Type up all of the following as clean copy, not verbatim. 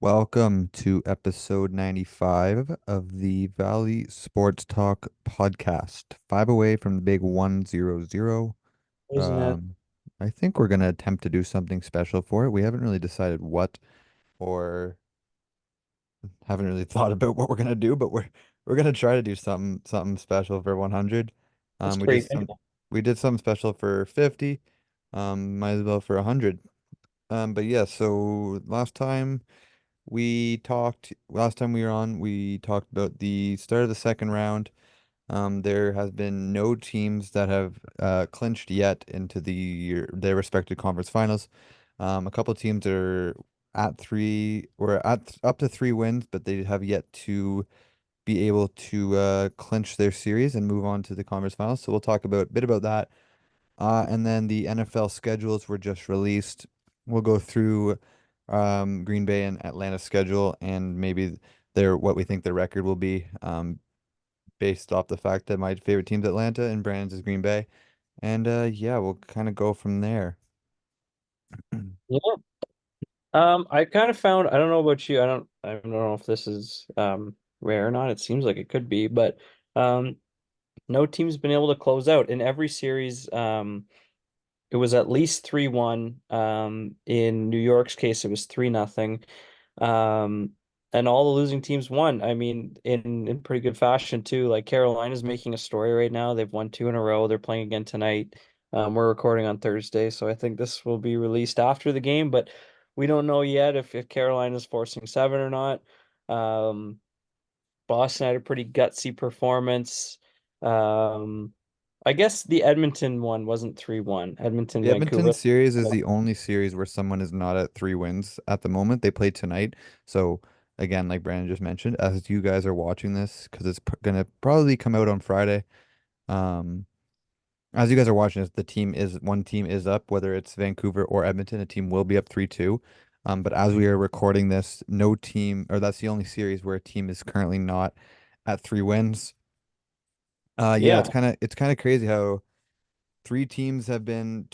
Welcome to episode 95 of the Valley Sports Talk podcast. Five away from the big 100. Isn't it? Um, I think we're going to attempt to do something special for it. We haven't really decided what or haven't really thought about what we're going to do, but we're going to try to do something special for 100. It's We did creeping. something special for 50. Might as well for 100. But yeah, so last time we were on, we talked about the start of the second round. There has been no teams that have clinched yet into their respective conference finals. A couple teams are at three or at up to three wins, but they have yet to be able to clinch their series and move on to the conference finals. So we'll talk about a bit about that. And then the NFL schedules were just released. We'll go through Green Bay and Atlanta's schedule and maybe what we think their record will be based off the fact that my favorite team's Atlanta and Brandon's is Green Bay. And yeah, we'll kind of go from there. Yeah. I kind of found, I don't know about you, I don't know if this is rare or not. It seems like it could be, but um no team's been able to close out in every series. It was at least 3-1. In New York's case, it was 3-0. Um, and all the losing teams won. I mean, in pretty good fashion too. Like Carolina's making a story right now. They've won two in a row. They're playing again tonight. We're recording on Thursday, so I think this will be released after the game, but we don't know yet if Carolina's forcing seven or not. Um, Boston had a pretty gutsy performance. Um, I guess the Edmonton one wasn't 3-1. Edmonton, The Edmonton Vancouver. series is the only series where someone is not at three wins at the moment. They play tonight. So again, like Brandon just mentioned, as you guys are watching this, because it's gonna probably come out on Friday. Um, As you guys are watching this, one team is up, whether it's Vancouver or Edmonton, a team will be up 3-2. But as we are recording this, no team, or that's the only series where a team is currently not at three wins. Yeah, Yeah. it's kind of crazy how one team's been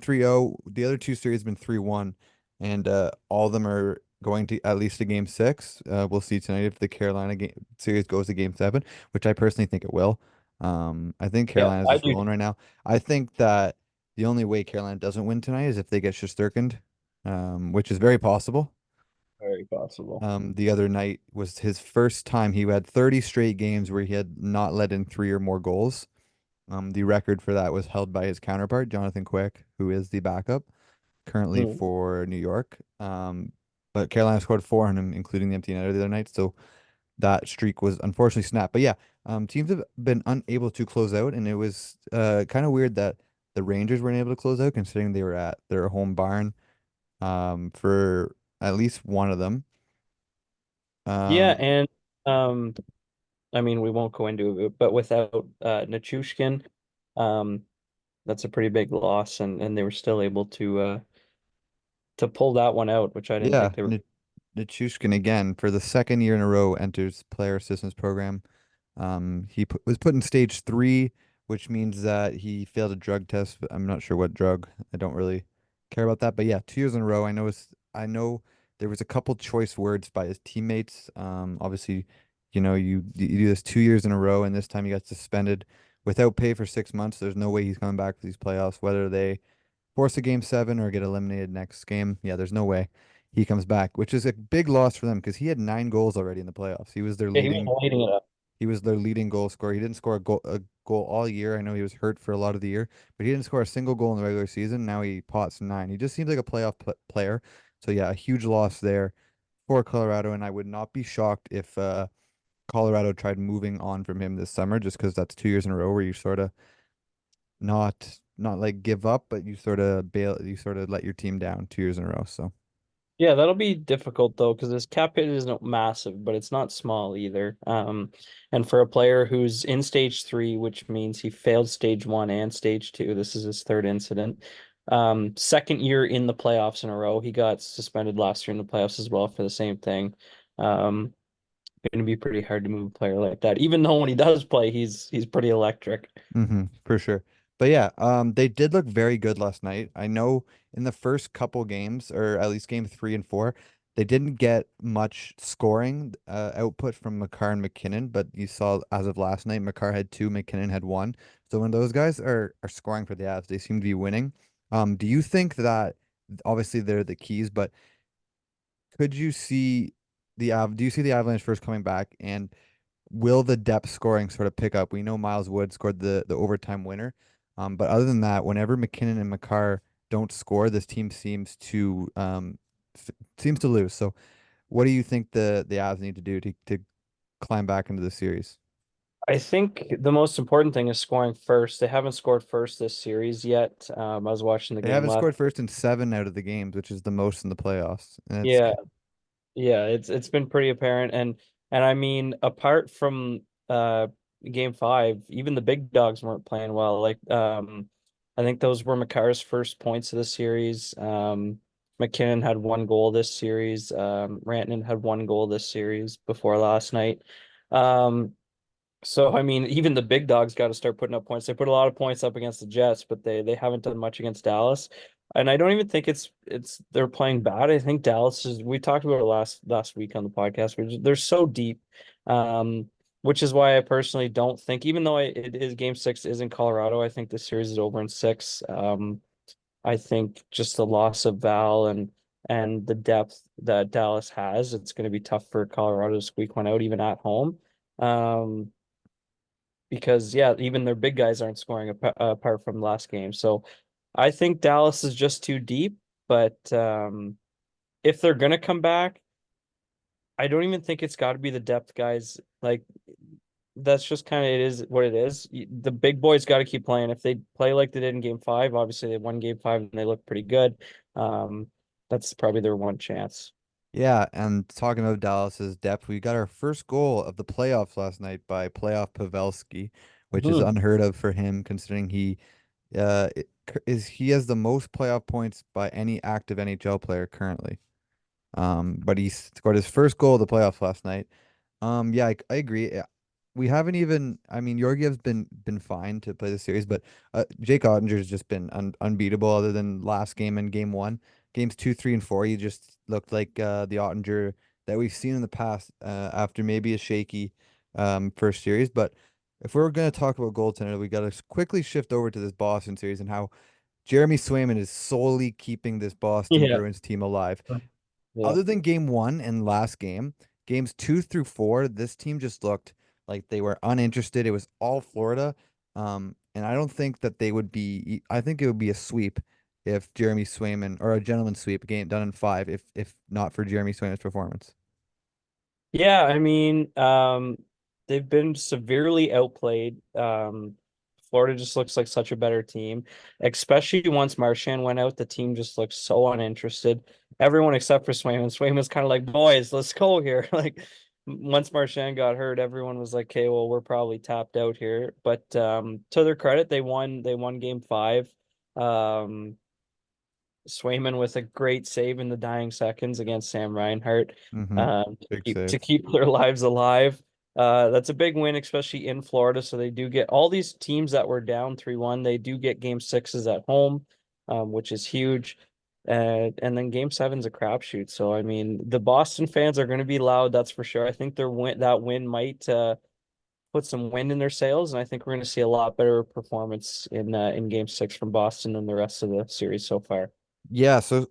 3-0, the other two series have been 3-1, and all of them are going to at least a game six. We'll see tonight if the Carolina game series goes to game seven, which I personally think it will. I think Yeah, Carolina's I just do. rolling right now. I think that the only way Carolina doesn't win tonight is if they get Shesterkin'd, which is very possible. Very possible. The other night was his first time. He had 30 straight games where he had not let in three or more goals. The record for that was held by his counterpart, Jonathan Quick, who is the backup currently Hmm. for New York. But Carolina scored four on him, including the empty netter the other night. So that streak was unfortunately snapped. But yeah, teams have been unable to close out, and it was kind of weird that the Rangers weren't able to close out, considering they were at their home barn for at least one of them. Yeah, Um, and um, I mean we won't go into it, but without Nichushkin, um, that's a pretty big loss, and they were still able to pull that one out, which I didn't yeah, think they were. Nichushkin again for the second year in a row enters player assistance program. Was put in stage three, which means that he failed a drug test. But I'm not sure what drug. I don't really care about that. But yeah, 2 years in a row. I know there was a couple choice words by his teammates. Obviously, you do this 2 years in a row, and this time he got suspended without pay for 6 months. There's no way he's coming back for these playoffs, whether they force a game seven or get eliminated next game. Yeah, there's no way he comes back, which is a big loss for them because he had 9 goals already in the playoffs. Yeah, he was lighting it up. He was their leading goal scorer. He didn't score a goal all year. I know he was hurt for a lot of the year, but he didn't score a single goal in the regular season. Now he pots nine. He just seems like a playoff player. So yeah, a huge loss there for Colorado, and I would not be shocked if Colorado tried moving on from him this summer, just because that's 2 years in a row where you sort of not like give up, but you sort of you sort of let your team down 2 years in a row. So Yeah, that'll be difficult though, because this cap hit isn't massive, but it's not small either. And for a player who's in stage three, which means he failed stage one and stage two, this is his third incident. Second year in the playoffs in a row. He got suspended last year in the playoffs as well for the same thing. Um, Going to be pretty hard to move a player like that, even though when he does play, he's pretty electric. for sure. But yeah, they did look very good last night. I know in the first couple games, or at least game three and four, They didn't get much scoring output from McCarr and McKinnon, but you saw as of last night, McCarr had two, McKinnon had one. So when those guys are scoring for the Avs, they seem to be winning. Do you think that obviously they're the keys, but could you see do you see the Avalanche first coming back, and will the depth scoring sort of pick up? We know Miles Wood scored the overtime winner. But other than that, whenever McKinnon and McCarr don't score, this team seems to lose. So what do you think the Avs need to do to climb back into the series? I think the most important thing is scoring first. They haven't scored first this series yet. I was watching the They game haven't last. scored first in seven out of the games, which is the most in the playoffs. And it's Yeah, yeah, it's been pretty apparent, and I mean, apart from game five, even the big dogs weren't playing well. Like I think those were McCarr's first points of the series. McKinnon had one goal this series. Rantanen had one goal this series before last night. Um, so I mean, even the big dogs got to start putting up points. They put a lot of points up against the Jets, but they haven't done much against Dallas. And I don't even think it's they're playing bad. I think Dallas is. We talked about it last week on the podcast. They're so deep, which is why I personally don't think, even though it is Game 6 is in Colorado, I think the series is over in six. I think just the loss of Val and the depth that Dallas has, it's going to be tough for Colorado to squeak one out even at home. Um, because yeah, even their big guys aren't scoring apart from last game. So I think Dallas is just too deep. But if they're gonna come back, I don't even think it's got to be the depth guys. Like that's just kind of it is what it is. The big boys got to keep playing. If they play like they did in Game 5, obviously they won Game 5 and they look pretty good. Um, that's probably their one chance. Yeah, and talking about Dallas's depth, we got our first goal of the playoffs last night by playoff Pavelski, which is Mhm. unheard of for him considering he has the most playoff points by any active NHL player currently. But he scored his first goal of the playoffs last night. Yeah, I agree. Yeah. We haven't even. I mean, Georgiev's been fine to play the series, but Jake Ottinger's just been unbeatable. Other than last game and game one, games two, three, and four, he just looked like the Ottinger that we've seen in the past. After maybe a shaky first series, but if we're gonna talk about goaltender, we gotta quickly shift over to this Boston series and how Jeremy Swayman is solely keeping this Boston Yeah. Bruins team alive. Yeah. Other than game one and last game, games two through four, this team just looked like they were uninterested. It was all Florida. And I don't think that they would be, I think it would be a sweep if Jeremy Swayman, or a gentleman's sweep, game done in five, if not for Jeremy Swayman's performance. Yeah, I mean, they've been severely outplayed. Florida just looks like such a better team, especially once Marchand went out. The team just looks so uninterested. Everyone except for Swayman. Swayman's kind of like, boys, let's go here. Like once Marchand got hurt, everyone was like, okay, well, we're probably tapped out here. But to their credit, they won game five. Um, Swayman with a great save in the dying seconds against Sam Reinhart, Mm-hmm. to Big keep save. their lives alive. That's a big win, especially in Florida. So they do get all these teams that were down 3-1. They do get game sixes at home, which is huge. And then game seven's a crapshoot. So I mean, the Boston fans are going to be loud, that's for sure. I think that win might put some wind in their sails, and I think we're going to see a lot better performance in game six from Boston than the rest of the series so far. Yeah, so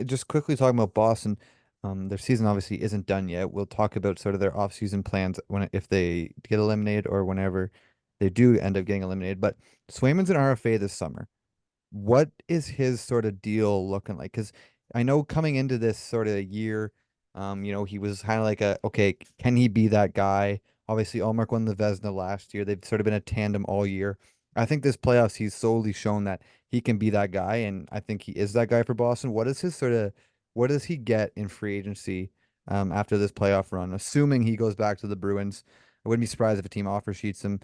just quickly talking about Boston, their season obviously isn't done yet. We'll talk about sort of their off-season plans if they get eliminated or whenever they do end up getting eliminated. But Swayman's an RFA this summer. What is his sort of deal looking like? Because I know coming into this sort of year, he was kind of like okay, can he be that guy? Obviously, Allmark won the Vezina last year. They've sort of been a tandem all year. I think this playoffs, he's solely shown that he can be that guy, and I think he is that guy for Boston. What does he get in free agency after this playoff run? Assuming he goes back to the Bruins, I wouldn't be surprised if a team offer sheets him.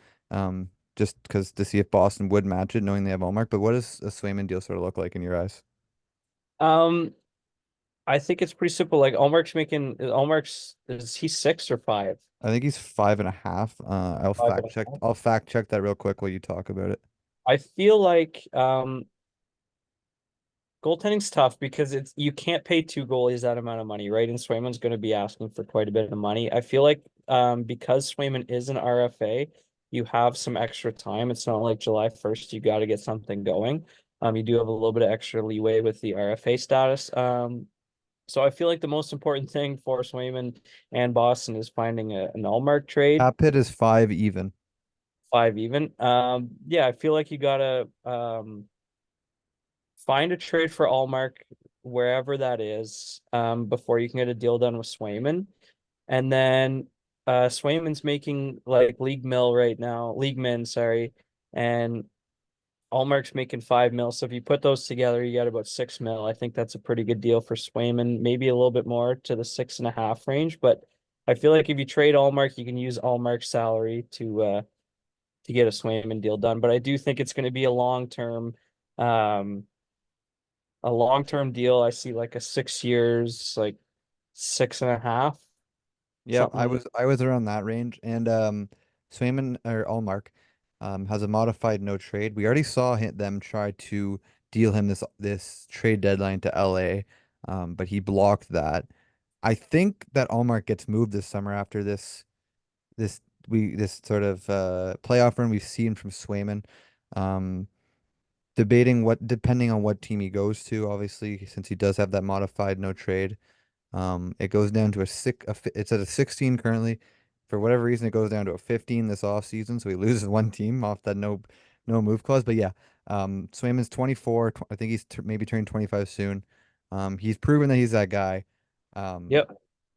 Just because to see if Boston would match it, knowing they have Allmark. But what does a Swayman deal sort of look like in your eyes? Um, I think it's pretty simple. Like Allmark's is he six or five? I think he's 5.5. Five and a half. I'll fact check that real quick while you talk about it. I feel like Goaltending's tough because it's you can't pay two goalies that amount of money, right? And Swayman's going to be asking for quite a bit of money. I feel like because Swayman is an RFA, you have some extra time. It's not like July 1st, you got to get something going. You do have a little bit of extra leeway with the RFA status. So I feel like the most important thing for Swayman and Boston is finding an Allmark trade, Cap hit is 5 even. five even. Yeah, I feel like you gotta find a trade for Allmark wherever that is, before you can get a deal done with Swayman. And then Swayman's making like league mill right now, league min, sorry, and Allmark's making 5 mil. So if you put those together, you got about 6 mil. I think that's a pretty good deal for Swayman, maybe a little bit more to the 6.5 range. But I feel like if you trade Allmark, you can use Allmark's salary to get a Swayman deal done. But I do think it's going to be um a long-term deal. I see like a 6 years, like 6.5, Yeah, I something. was I was around that range, and Swayman or Allmark has a modified no trade. We already saw them try to deal him this trade deadline to LA, but he blocked that. I think that Allmark gets moved this summer after this sort of playoff run we've seen from Swayman. Um, Debating what depending on what team he goes to, obviously, since he does have that modified no trade. It goes down to it's at a 16 currently. For whatever reason, it goes down to a 15 this off season, so he loses one team off that no move clause. But yeah, Swayman's 24. I think he's maybe turning 25 soon. He's proven that he's that guy. Um, Yep.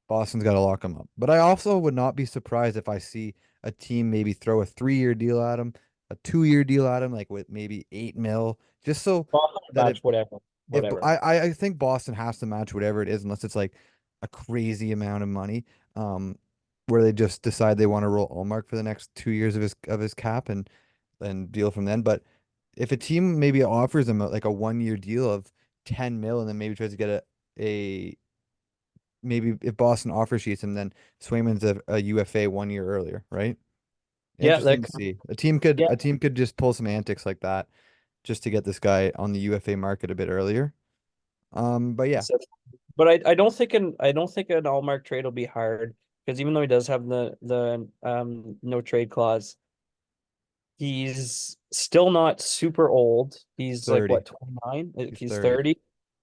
Boston's got to lock him up. But I also would not be surprised if I see a team maybe throw a 3-year deal at him, a 2-year deal at him, like with maybe 8 mil, just so Boston that match, whatever. if Whatever. I think Boston has to match whatever it is, unless it's like a crazy amount of money, um, where they just decide they want to roll Allmark for the next 2 years of his cap and deal from then. But if a team maybe offers him like a 1-year deal of 10 mil and then maybe tries to get a maybe if Boston offer sheets him, then Swayman's a UFA 1 year earlier, right? Yeah, Interesting to see. yeah. A team could just pull some antics like that just to get this guy on the UFA market a bit earlier. But yeah, But I don't think an Allmark trade will be hard because even though he does have the no trade clause, he's still not super old. He's like 30. what, 29? If He's he's 30.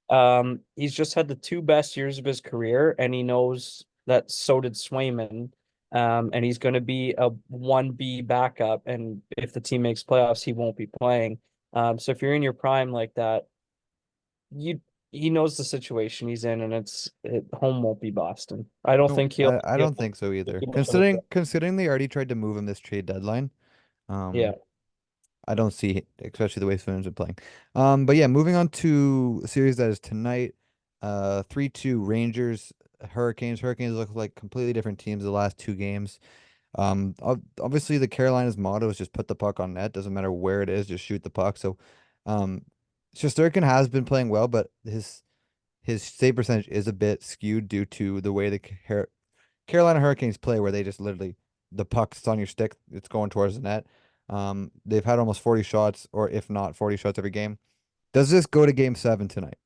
30. He's just had the two best years of his career, and he knows that so did Swayman. And he's going to be a 1B backup, and if the team makes playoffs, he won't be playing. So if you're in your prime like that, you he knows the situation he's in, and home won't be Boston. I don't No, think I don't think so either. Considering they already tried to move him this trade deadline, yeah. um, I don't see, especially the way Swindon's been playing. But yeah, moving on to a series that is tonight, 3-2 Rangers, Hurricanes. Hurricanes look like completely different teams the last two games. Obviously the Carolinas motto is just put the puck on net. Doesn't matter where it is, just shoot the puck. So, um, Shesterkin has been playing well, but his save percentage is a bit skewed due to the way the Carolina Hurricanes play, where they just literally the puck's on your stick, it's going towards the net. They've had almost 40 shots, or if not 40 shots every game. Does this go to game 7 tonight?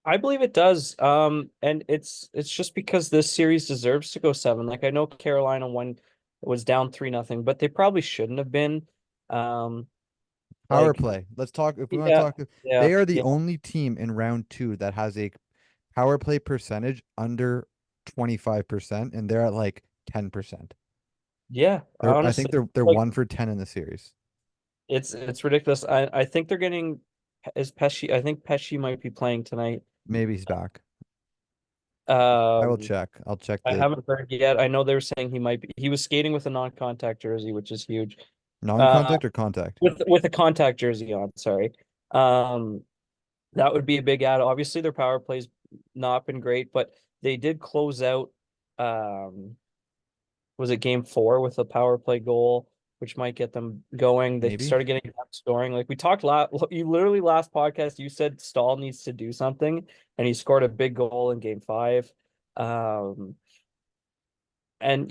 I believe it does. And it's just because this series deserves to go seven. Like I know Carolina won was down 3-0, but they probably shouldn't have been. Um, Power like play. Let's talk. If we want to yeah, talk, yeah, they are the yeah, only team in round two that has a power play percentage under 25%, and they're at like 10%. yeah. I think Honestly, they're like 1 for 10 in the series. it's ridiculous. I think they're getting is Pesci. I think Pesci might be playing tonight. Maybe he's back. I will Um, check. I'll check I the haven't heard yet. I know they were saying he might be. He was skating with a non-contact jersey, which is huge. Uh, non-contact or contact. with a contact jersey on. Sorry. Um, that would be a big add. Obviously, their power play's not been great, but they did close out. Um, was it game four with a power play goal, which might get them going. They Maybe. started getting up scoring. Like we talked you literally last podcast, you said Stahl needs to do something, and he scored a big goal in game five. Um, And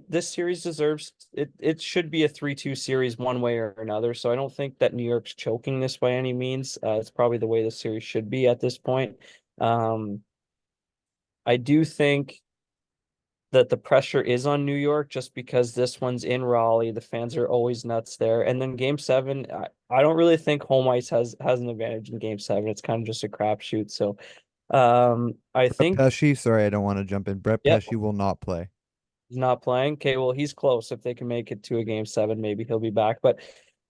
this series deserves it. It should be a 3-2 series one way or another. So I don't think that New York's choking this by any means. It's probably the way the series should be at this point. Um, I do think that the pressure is on New York just because this one's in Raleigh. The fans are always nuts there. And then game seven, I don't really think home ice has an advantage in game seven. It's kind of just a crapshoot. So I Brett think, Pesce, sorry, I don't want to jump in. Brett yeah, Pesce will not play. he's not playing. Okay, well, he's close. If they can make it to a game seven, maybe he'll be back. But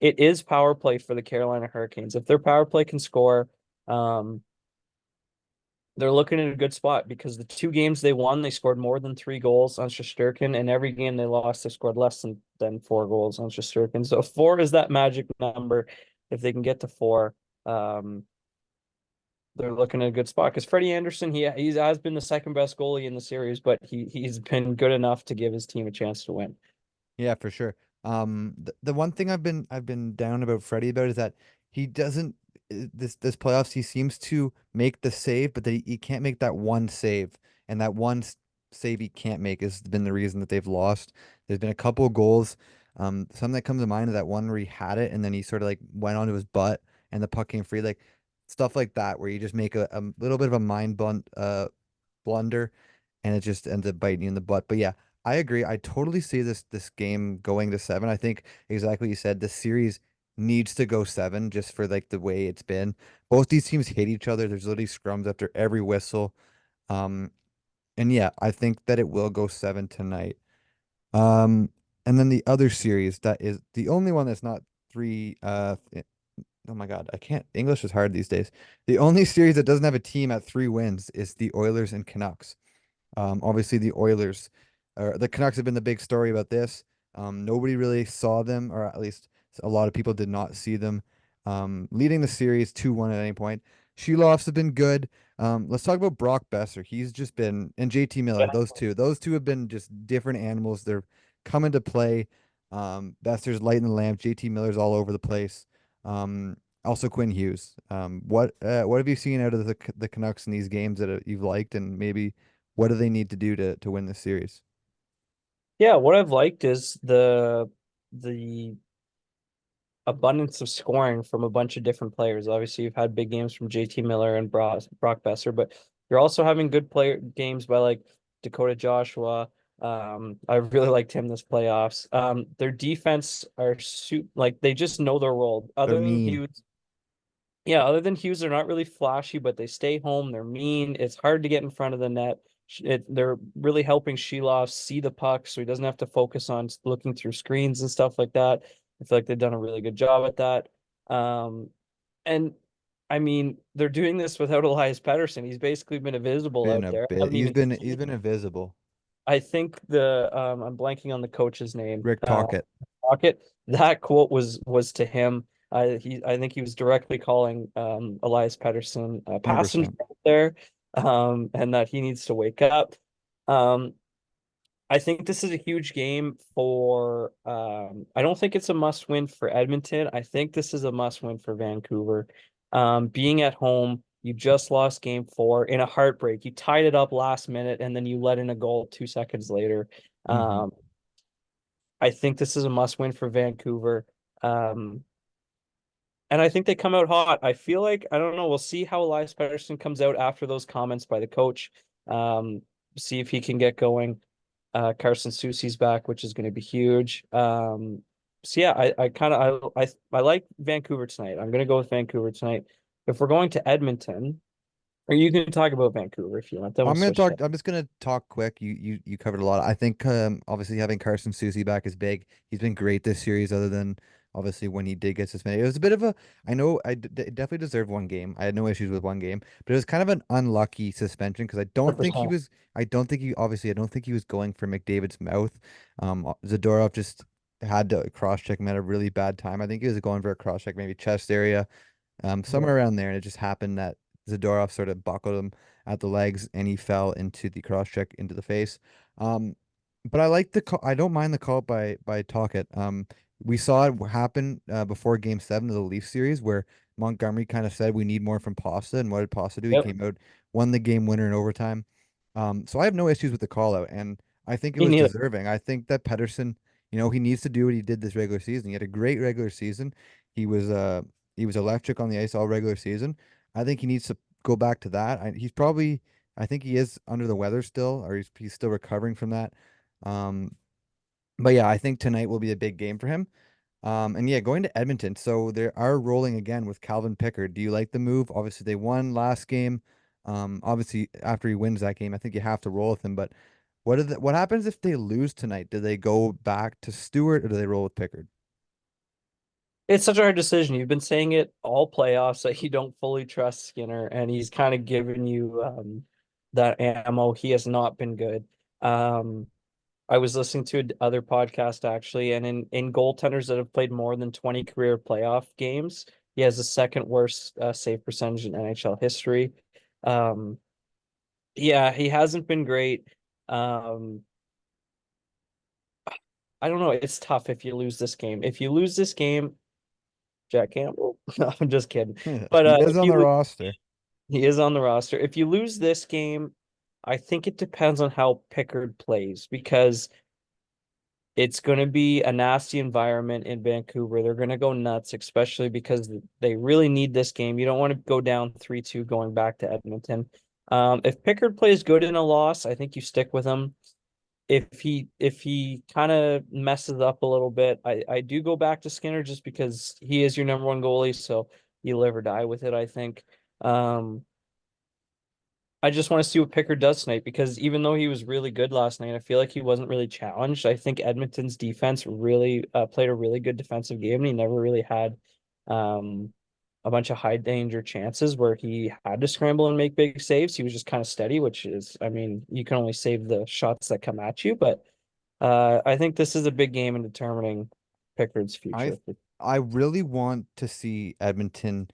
it is power play for the Carolina Hurricanes. If their power play can score, um, they're looking in a good spot because the two games they won, they scored more than 3 goals on Shesterkin, and every game they lost, they scored less than 4 goals on Shesterkin. So four is that magic number. If they can get to four, um, they're looking at a good spot because Freddie Anderson, he has been the second best goalie in the series, but he's been good enough to give his team a chance to win. Yeah, for sure. The one thing I've been down about Freddie about is that he doesn't this playoffs he seems to make the save, but he can't make that one save, and that save he can't make has been the reason that they've lost. There's been a couple of goals. Something that comes to mind is that one where he had it and then he sort of like went onto his butt and the puck came free, like stuff like that, where you just make a little bit of a blunder and it just ends up biting you in the butt. But yeah, I agree. I totally see this game going to seven. I think exactly what you said. This series needs to go seven just for like the way it's been. Both these teams hate each other. There's literally scrums after every whistle. Um, and yeah, I think that it will go seven tonight. Um, and then the other series that is the only one that's not three. Oh my God, I can't. English is hard these days. The only series that doesn't have a team at 3 wins is the Oilers and Canucks. Obviously, the Canucks have been the big story about this. Nobody really saw them, or at least a lot of people did not see them leading the series 2-1 at any point. Sheloffs have been good. Let's talk about Brock Besser. He's just been, and JT Miller, those two have been just different animals. They're coming to play. Besser's lighting the lamp. JT Miller's all over the place. Also Quinn Hughes. What have you seen out of the Canucks in these games that you've liked, and maybe what do they need to do to win this series? Yeah, what I've liked is the abundance of scoring from a bunch of different players. Obviously, you've had big games from JT Miller and Brock Besser, but you're also having good player games by like Dakota Joshua. I really liked him this playoffs. Their defense are like they just know their role. They're mean. Other than Hughes, they're not really flashy, but they stay home. They're mean. It's hard to get in front of the net. They're really helping Sheloff see the puck so he doesn't have to focus on looking through screens and stuff like that. I feel like they've done a really good job at that. And I mean, they're doing this without Elias Pettersson. He's basically been invisible Been out a there. I bit. haven't even He's been invisible. I think I'm blanking on the coach's name. Rick Tocchet, Rocket. That quote was to him. I think he was directly calling Elias Pettersson a passenger 100%. out there, and that he needs to wake up. Um, I think this is a huge game for. I don't think it's a must win for Edmonton. I think this is a must win for Vancouver. Being at home, you just lost game four in a heartbreak. You tied it up last minute, and then you let in a goal 2 seconds later. Hmm. Um, I think this is a must win for Vancouver. Um, and I think they come out hot. I feel like I don't know. We'll see how Elias Pettersson comes out after those comments by the coach. Um, See if he can get going. Carson Soucy's back, which is going to be huge. So yeah, I kind of I like Vancouver tonight. I'm going to go with Vancouver tonight. If we're going to Edmonton, or you can talk about Vancouver if you want. Then we'll switch to. I'm just gonna talk quick. You covered a lot. I think obviously having Carson Soucy back is big. He's been great this series, other than obviously when he did get suspended. It was a bit of a. I know definitely deserved one game. I had no issues with one game, but it was kind of an unlucky suspension because I don't think he 100%. was. I don't think he obviously. I don't think he was going for McDavid's mouth. Zadorov just had to cross check him at a really bad time. I think he was going for a cross check, maybe chest area, somewhere around there, and it just happened that Zadorov sort of buckled him at the legs, and he fell into the cross check into the face. Um, but I like the call. I don't mind the call by Tocchet. We saw it happen before Game 7 of the Leaf series, where Montgomery kind of said we need more from Pasta, and what did Pasta do? He Yep. came out, won the game winner in overtime. So I have no issues with the call out, and I think it Me was neither. deserving. I think that Pedersen, he needs to do what he did this regular season. He had a great regular season. He was uh he was electric on the ice all regular season. I think he needs to go back to that. I think he is under the weather still, or he's still recovering from that. Um, but yeah, I think tonight will be a big game for him. And yeah, going to Edmonton. So they are rolling again with Calvin Pickard. Do you like the move? Obviously, they won last game. Obviously, after he wins that game, I think you have to roll with him. But what happens if they lose tonight? Do they go back to Stewart or do they roll with Pickard? It's such a hard decision. You've been saying it all playoffs that you don't fully trust Skinner, and he's kind of given you that ammo. He has not been good. Um, I was listening to other podcast actually, and in goaltenders that have played more than 20 career playoff games, he has the second worst save percentage in NHL history. Um, yeah, he hasn't been great. Um, I don't know. It's tough if you lose this game. If you lose this game, Jack Campbell. No, I'm just kidding. But He is if on the you roster. he is on the roster. If you lose this game, I think it depends on how Pickard plays because it's going to be a nasty environment in Vancouver. They're going to go nuts, especially because they really need this game. You don't want to go down 3-2 going back to Edmonton. If Pickard plays good in a loss, I think you stick with him. If he kind of messes up a little bit, I do go back to Skinner just because he is your number one goalie, so you live or die with it, I think. Um, I just want to see what Pickard does tonight because even though he was really good last night, I feel like he wasn't really challenged. I think Edmonton's defense really played a really good defensive game, and he never really had um, a bunch of high danger chances where he had to scramble and make big saves. He was just kind of steady, which is, I mean, you can only save the shots that come at you. But I think this is a big game in determining Pickard's I future. I really want to see Edmonton.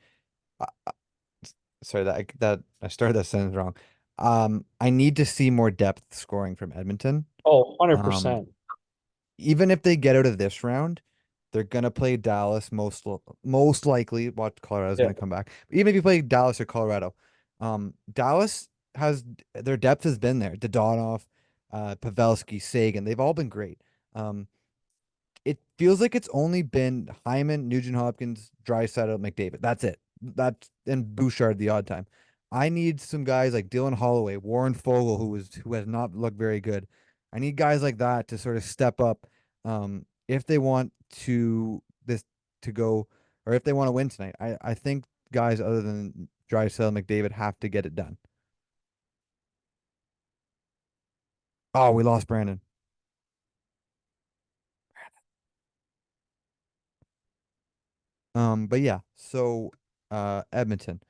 Sorry that I started that sentence wrong. I need to see more depth scoring from Edmonton. Oh, Um, 100%. Even if they get out of this round, they're gonna play Dallas most likely. Watch Colorado's Yeah. gonna come back. Even if you play Dallas or Colorado, Dallas has their depth has been there. Dodonov, Pavelski, Sagan, they've all been great. Um, it feels like it's only been Hyman, Nugent Hopkins, Draisaitl, McDavid. That's it. That's and Bouchard the odd time. I need some guys like Dylan Holloway, Warren Fogle, who has not looked very good. I need guys like that to sort of step up if they want to go or if they want to win tonight. I think guys other than Draisaitl, McDavid have to get it done. Oh, we lost Brandon. But yeah, so Edmonton.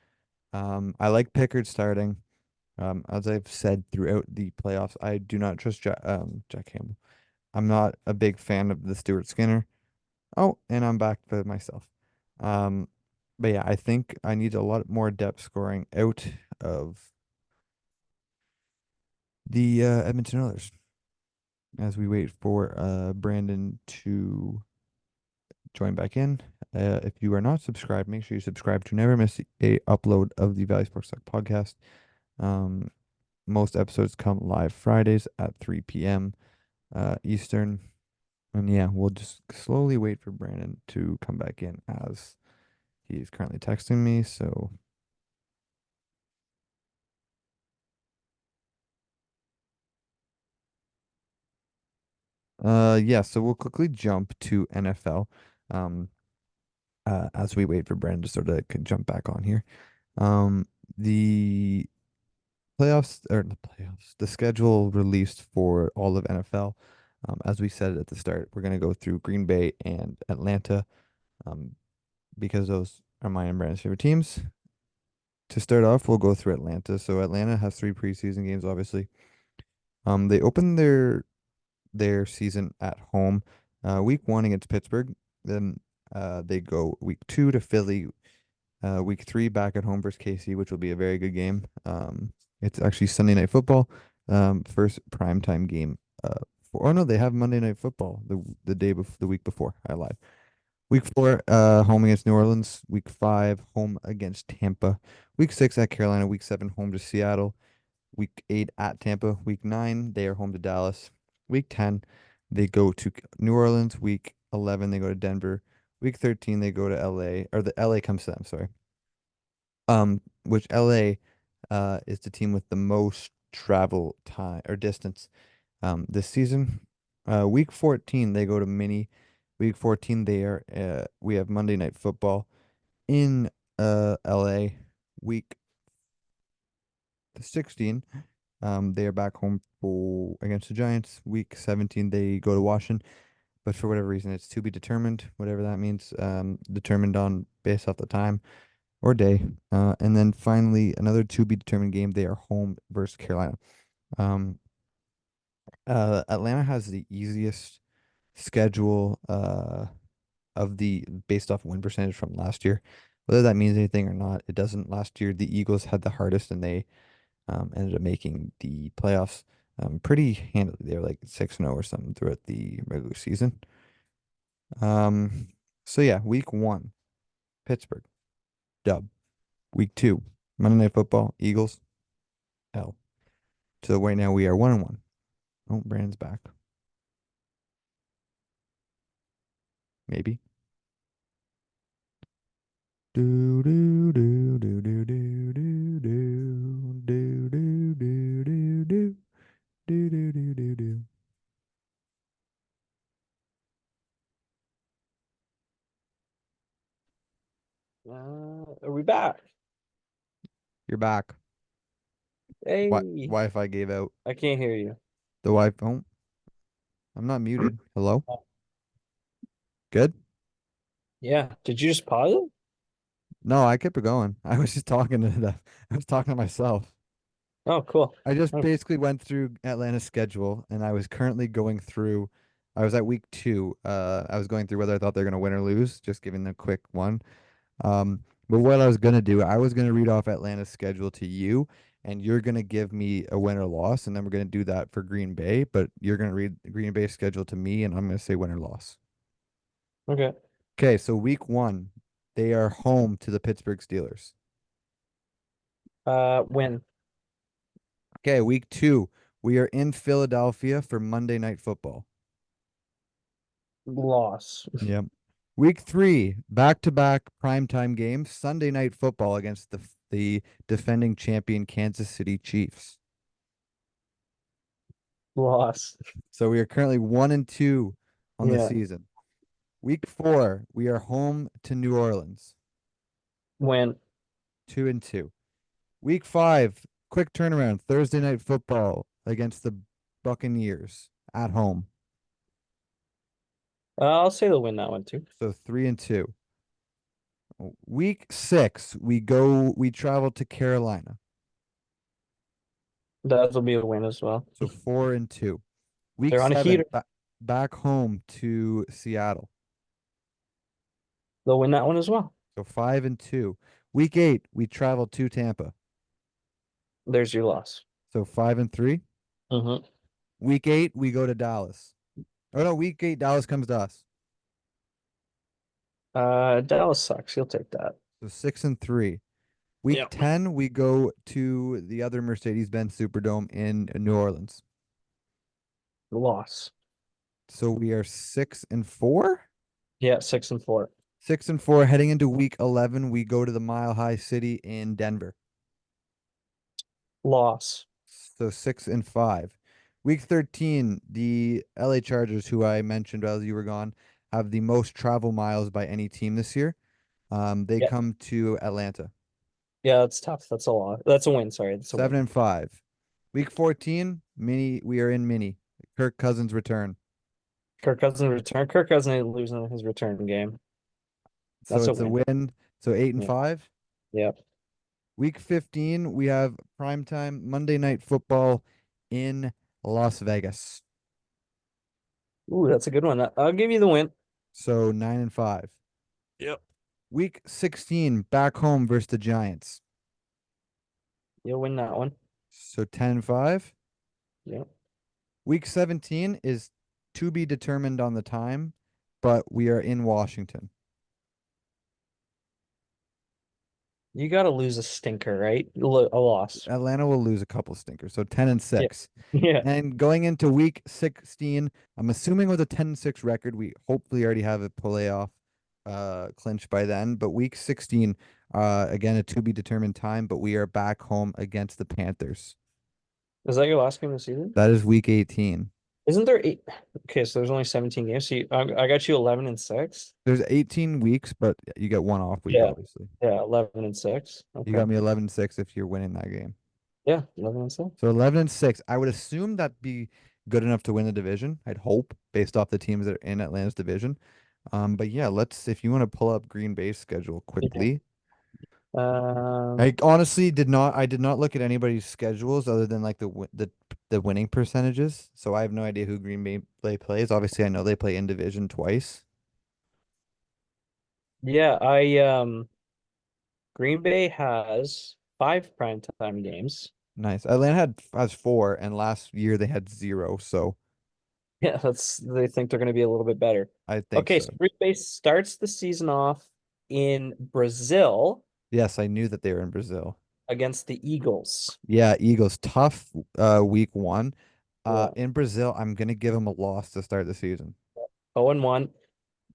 I like Pickard starting. As I've said throughout the playoffs, I do not trust Jack Campbell. I'm not a big fan of the Stuart Skinner. Oh, and I'm back to myself. Um, but yeah, I think I need a lot more depth scoring out of the Edmonton Oilers as we wait for Brandon to join back in. If you are not subscribed, make sure you subscribe to never miss a upload of the Valley Sports Talk podcast. Um, most episodes come live Fridays at 3 p.m. Eastern. And yeah, we'll just slowly wait for Brandon to come back in as he is currently texting me. So, yeah, so we'll quickly jump to NFL, um, as we wait for Brandon to sort of jump back on here. Um, the the schedule released for all of NFL. As we said at the start, we're going to go through Green Bay and Atlanta, um, because those are mine and Brandon's favorite teams. To start off, we'll go through Atlanta. So Atlanta has three preseason games, obviously. They open their season at home, week one against Pittsburgh. Then they go week two to Philly. Week three back at home versus KC, which will be a very good game. It's actually Sunday Night Football. First primetime game. Oh no, they have Monday Night Football the week before. I lied. Week four, home against New Orleans. Week five, home against Tampa. Week six at Carolina. Week seven, home to Seattle. Week eight at Tampa. Week nine, they are home to Dallas. Week 10, they go to New Orleans. Week 11, they go to Denver. Week 13, they go to LA, or the LA comes to them, sorry. Which LA is the team with the most travel time or distance this season. Week 14, they go to Mini. Week 14, we have Monday Night Football in LA. Week 16, they are back home against the Giants. Week 17, they go to Washington, but for whatever reason, it's to be determined, whatever that means, determined on based off the time or day. And then finally, another to be determined game. They are home versus Carolina. Um, Atlanta has the easiest schedule of the based off win percentage from last year. Whether that means anything or not, it doesn't. Last year, the Eagles had the hardest, and they ended up making the playoffs pretty handily. They were like 6-0 or something throughout the regular season. Um, so yeah, week 1, Pittsburgh, dub. Week 2, Monday Night Football, Eagles, L. So right now we are 1-1. Oh, Brandon's back. Maybe. Do do do do do do do do do do do do do do do do do do. Are we back? You're back. Hey, Wi-Fi gave out. I can't hear you. The Wi-Fi. Oh, I'm not muted. Hello? Good? Yeah. Did you just pause it? No, I kept it going. I was just talking to the I was talking to myself. Oh, cool. I just Oh, basically went through Atlanta's schedule and I was currently going through I was at week 2. I was going through whether I thought they're gonna win or lose, just giving a quick one. But what I was gonna do, I was gonna read off Atlanta's schedule to you, and you're gonna give me a win or loss, and then we're gonna do that for Green Bay, but you're gonna read Green Bay's schedule to me, and I'm gonna say win or loss. okay. Okay, so week 1, they are home to the Pittsburgh Steelers. Win, Okay, week 2, we are in Philadelphia for Monday Night Football. loss, Yep. Week 3, back-to-back primetime games, Sunday Night Football against the defending champion Kansas City Chiefs. loss. So we are currently 1-2 on the Yeah. season. Week 4, we are home to New Orleans, Win, 2-2. Week 5, quick turnaround, Thursday Night Football against the Buccaneers at home. I'll say they'll win that one too. So 3-2. Week 6, we travel to Carolina. That'll be a win as well. So 4-2. Week They're on a 7, heater. back home to Seattle. They'll win that one as well. So 5-2. Week 8, we travel to Tampa. There's your loss. So 5-3. Mm-hmm. Week 8, we go to Dallas. Oh no, week 8, Dallas comes to us. Dallas sucks. You'll take that. So 6-3. Week Yeah. 10, we go to the other Mercedes-Benz Superdome in New Orleans. Loss. So we are 6-4. Yeah, 6-4. 6-4. Heading into week 11, we go to the Mile High City in Denver. Loss. So 6-5. Week 13, the LA Chargers, who I mentioned as you were gone, have the most travel miles by any team this year. They Yeah. come to Atlanta. Yeah, that's tough. That's a lot. That's a win. Sorry, that's a Seven win. and five. Week 14, mini. We are in mini. Kirk Cousins return. Kirk Cousins return. Kirk Cousins losing his return game. So That's a it's a win. win. So eight and Yeah. five. Yeah. Week 15, we have primetime Monday Night Football in Las Vegas. Ooh, that's a good one. I'll give you the win. So 9-5. Yep. Week 16, back home versus the Giants. You'll win that one. So 10-5. Yep. Week 17 is to be determined on the time, but we are in Washington. You got to lose a stinker, right? A loss. Atlanta will lose a couple stinkers, so 10 and Yeah. 6. Yeah. And going into week 16, I'm assuming with a 10 and 6 record, we hopefully already have a playoff clinched by then. But week 16, again, a to be determined time, but we are back home against the Panthers. Is that your last game of the season? That is week 18. Isn't there eight? Okay, so there's only 17 games. So I got you 11 and 6. There's 18 weeks, but you get one off week, Yeah. obviously. Yeah, 11 and 6. You Okay. got me 11 and 6 if you're winning that game. Yeah, 11 and 6. So 11 and 6. I would assume that'd be good enough to win the division. I'd hope based off the teams that are in Atlanta's division. But yeah, if you want to pull up Green Bay's schedule Yeah. quickly. Um, I honestly I did not look at anybody's schedules other than like the winning percentages. So I have no idea who Green Bay plays. Obviously, I know they play in division twice. yeah, Green Bay has five primetime games. Nice. Atlanta has four, and last year they had zero. So Yeah, they think they're going to be a little bit better. I think Okay, so. so Green Bay starts the season off in Brazil Yes, I knew that they were in Brazil. against the Eagles. Yeah, Eagles tough week one. Yeah. In Brazil, I'm gonna give them a loss to start the season. 0 and 1.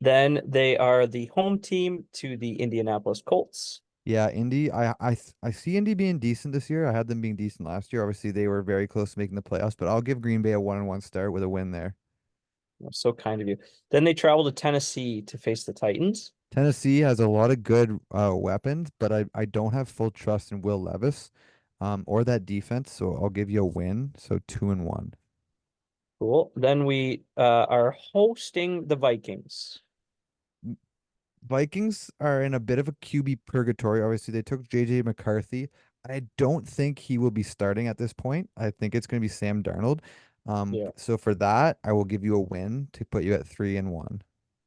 Then they are the home team to the Indianapolis Colts. Yeah, Indy. I see Indy being decent this year. I had them being decent last year. Obviously, they were very close to making the playoffs, but I'll give Green Bay a 1-1 start with a win there. So kind of you. Then they travel to Tennessee to face the Titans. Tennessee has a lot of good weapons, but I don't have full trust in Will Levis, or that defense. So I'll give you a win. So 2-1. Cool. Then we are hosting the Vikings. Vikings are in a bit of a QB purgatory. Obviously, they took JJ McCarthy. I don't think he will be starting at this point. I think it's going to be Sam Darnold. Yeah. So for that, I will give you a win to put you at 3-1.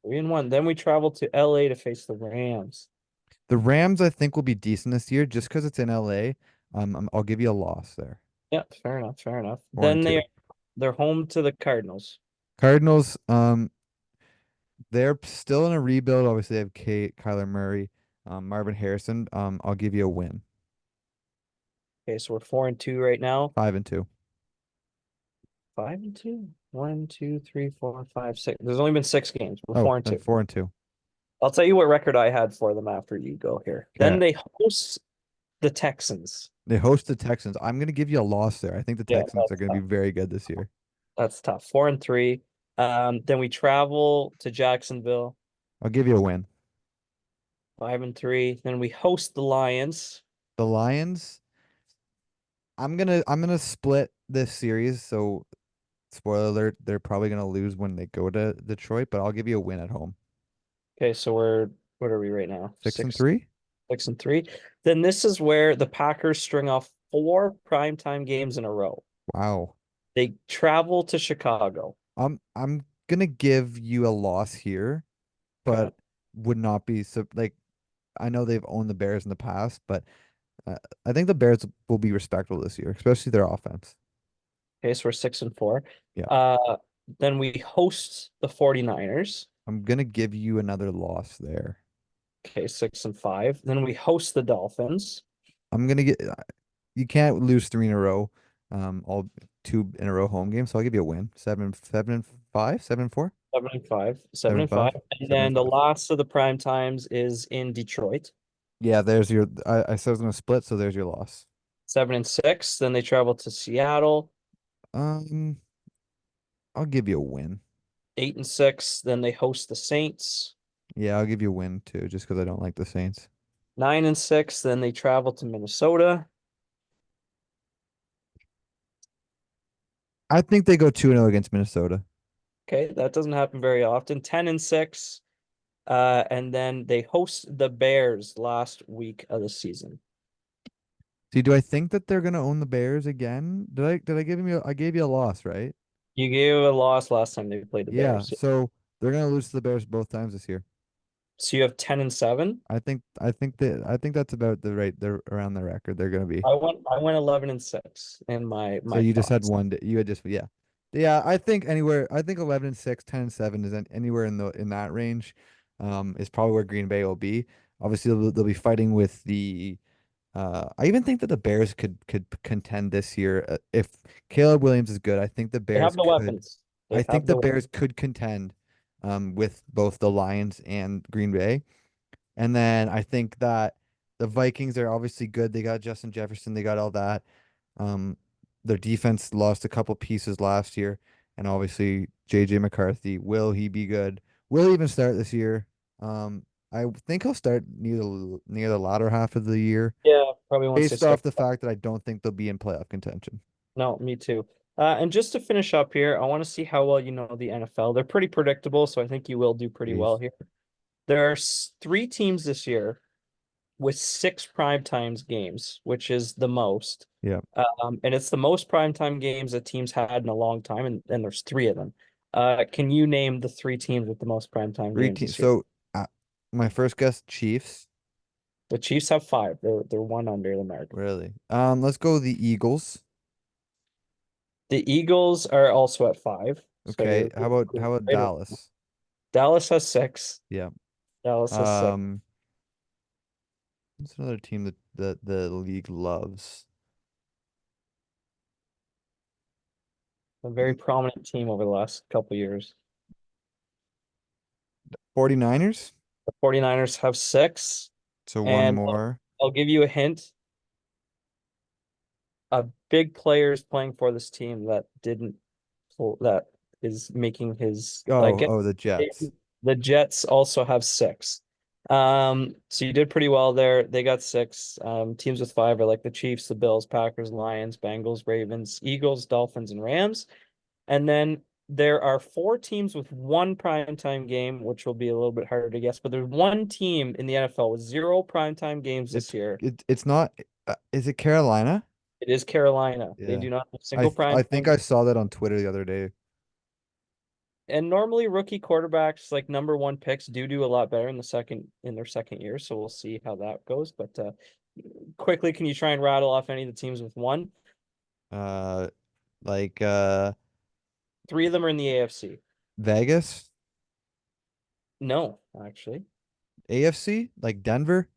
3 and 1. Then we travel to LA to face the Rams. The Rams, I think, will be decent this year just because it's in LA. I'll give you a loss there. Yeah, fair enough, fair enough. Four and Then two. they're home to the Cardinals. Cardinals, they're still in a rebuild. Obviously, they have Kyler Murray, Marvin Harrison. I'll give you a win. Okay, so we're 4 and 2 right now. 5-2. 5 and 2. 1, 2, 3, 4, 5, 6. There's only been 6 games. We're Oh, 4 and then 2. 4-2. I'll tell you what record I had for them after you go here. Then Okay. they host the Texans. They host the Texans. I'm going to give you a loss there. I think the Yeah, Texans are going to be very good this year. that's tough. 4 and 3. Then we travel to Jacksonville. I'll give you a win. 5 and 3. Then we host the Lions. The Lions, I'm gonna split this series. So spoiler alert, they're probably gonna lose when they go to Detroit, but I'll give you a win at home. Okay, so what are we right now? Six and Six, three. 6 and 3. Then this is where the Packers string off four primetime games in a row. Wow. They travel to Chicago. I'm gonna give you a loss here, Okay. but would not be so like I know they've owned the Bears in the past, but uh, I think the Bears will be respectable this year, especially their offense. Okay, so we're 6 and 4. Yeah. Uh, then we host the 49ers. I'm gonna give you another loss there. Okay, 6 and 5. Then we host the Dolphins. I'm gonna get you can't lose three in a row, all two in a row home games. So I'll give you a win. 7-5, 7-4, 7 and 5. Seven seven and five. five, And seven then and the five. last of the prime times is in Detroit. Yeah, there's your. I said I was gonna split, so there's your loss. 7 and 6. Then they travel to Seattle. Um, I'll give you a win. 8 and 6. Then they host the Saints. Yeah, I'll give you a win too, just because I don't like the Saints. 9 and 6. Then they travel to Minnesota. I think they go 2-0 against Minnesota. Okay, that doesn't happen very often. 10 and 6. And then they host the Bears last week of the season. See, do I think that they're gonna own the Bears again? Did I give you? I gave you a loss, right? You gave a loss last time they played the Yeah. Bears. So they're gonna lose to the Bears both times this year. So you have 10 and 7. I think that's about they're around the record they're gonna be. I went 11 and 6 in my So my you just had thoughts. one. You had just yeah, yeah. I think 11-6, 10-7 is anywhere in that range. Is probably where Green Bay will be. Obviously, they'll be fighting with the. I even think that the Bears could contend this year if Caleb Williams is good. I think the They Bears have the could. weapons. I They think have the the Bears weapons. could contend with both the Lions and Green Bay. And then I think that the Vikings are obviously good. They got Justin Jefferson. They got all that. Um, their defense lost a couple pieces last year, and obviously JJ McCarthy. Will he be good? Will he even start this year? I think he'll start near the latter half of the year, Yeah, probably once they based start. off the fact that I don't think they'll be in playoff contention. No, me too. And just to finish up here, I want to see how well you know the NFL. They're pretty predictable, so I think you will do pretty well Jeez. here. There are three teams this year with six prime times games, which is the most. Yeah. And it's the most prime time games that teams had in a long time, and there's three of them. Can you name the three teams with the most prime time Three games teams. this year? So uh, my first guess, Chiefs. The Chiefs have five. They're one under the mark. Really? Let's go the Eagles. The Eagles are also at five, so Okay. you're How about right. Dallas? Dallas has six. Yeah. Dallas has six. Um, what's another team that the league loves? A very prominent team over the last couple years. 49ers. The 49ers have six, So one and more. I'll give you a hint. A big player is playing for this team that didn't that is making his Oh, get oh, the Jets. the Jets also have six. So you did pretty well there. They got six. Teams with five are like the Chiefs, the Bills, Packers, Lions, Bengals, Ravens, Eagles, Dolphins, and Rams. And then there are four teams with one primetime game, which will be a little bit harder to guess, but there's one team in the NFL with zero primetime games this It's year. it's not. Is it Carolina? It is Carolina. They Yeah. do not have a single I think primetime. I saw that on Twitter the other day. And normally rookie quarterbacks, like number one picks, do a lot better in their second year. So we'll see how that goes. But quickly, can you try and rattle off any of the teams with one? Uh, like Three of them are in the AFC. Vegas, No, actually. AFC, like Denver,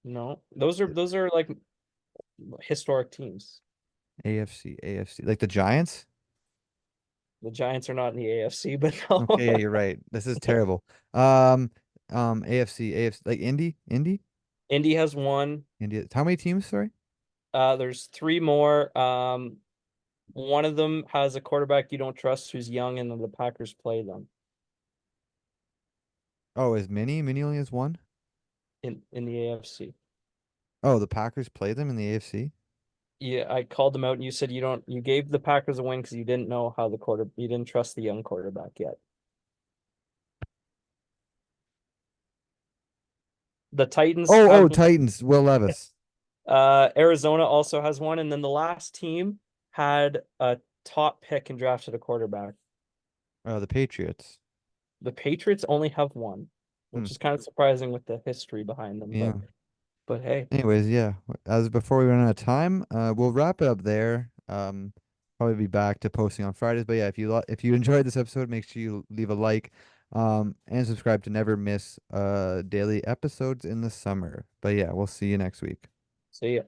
No. Those are like historic teams. AFC, like the Giants. The Giants are not in the AFC, but no. Okay, yeah, you're right. This is terrible. Um, AFC, like Indy, Indy has one. India. How many teams? Sorry. There's three more. One of them has a quarterback you don't trust who's young, and then the Packers play them Oh, is Mini only has one? in the AFC. Oh, the Packers play them in the AFC. Yeah, I called them out, and you said you gave the Packers a win because you didn't know how you didn't trust the young quarterback yet. The Titans Oh, have Titans, Will Levis. Arizona also has one, and then the last team had a top pick and drafted a quarterback. Oh, the Patriots. The Patriots only have one, Hmm. which is kind of surprising with the history behind them, Yeah. but hey, Anyways, yeah. As before we run out of time, we'll wrap it up there. Probably be back to posting on Fridays. But yeah, if you enjoyed this episode, make sure you leave a like, and subscribe to never miss daily episodes in the summer. But yeah, we'll see you next week. see ya.